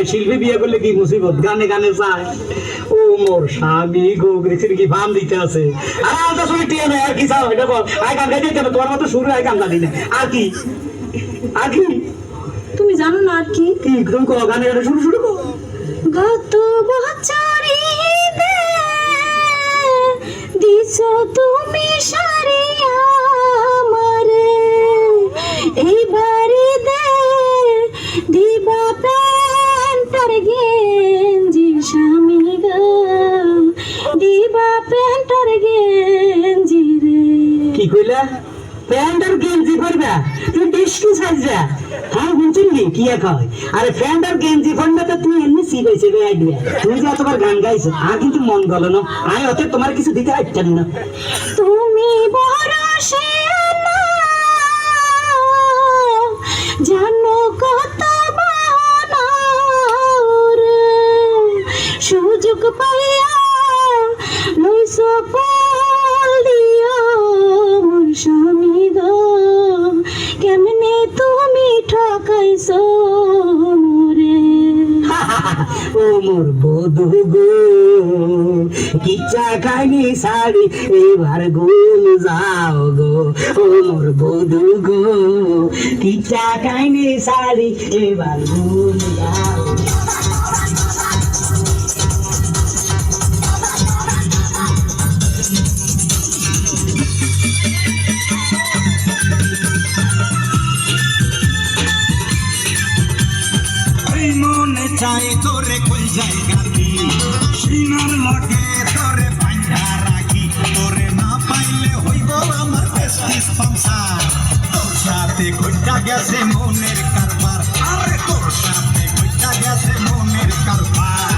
শিল্পী বিয়ে করলে কি মুসিবত, গানে গানে যায়। ও মোর স্বামী গো গেছিল কি ভাম দিতে আছে। আর আলাদা শুনে টিয়ে নেই আর কি চাও এটা বল। আই গান গাইতে হবে তোমার মতো সুরে আই গান গাই না। আর কি আর কি তুমি জানো না আর কি? কি তুমি কো গানে গানে শুরু শুরু করো। গত বছরে দিছো তুমি সারি আমারে, এইবারে দিবা প্যান্টার গেঞ্জি স্বামী গো, দিবা প্যান্টার গেঞ্জি রে। কি কইলা? প্যান্ট আর গেঞ্জি পরবা? তুই বেশ কি সাজা? হ্যাঁ বুঝলি কি কয়? আরে প্যান্ট আর গেঞ্জি পরলে তো তুই এমনি সিবাইছে রে আইডিয়া। তুমি যে এতবার গান গাইছো আর কিন্তু মন গেল না। আমি অত তোমার কিছু দিতে পারতাম না। তুমি বড় শেয়ানা, জানো কত বানার, সুযোগ পাইয়া লইছো পাল দিয়া মোর স্বামী গো, কেমনে তুমি ঠকাইছো মোরে। ও মোর বধু গো কিচ্ছা খাইনি শাড়ি এবার গুম যাও গো। ও মোর বধু গো কিচ্ছা খাইনি শাড়ি এবার গুম যাও। মনে চাই তোরে কই জায়গা দি, সিনার লগে তোরে বাঁধা রাখি, তোরে না পাইলে হইব আমার বেশি সংসার। তোর সাথে কইটা গেছে মনের কারবার, আরে তোর সাথে কইটা গেছে মনের কারবার।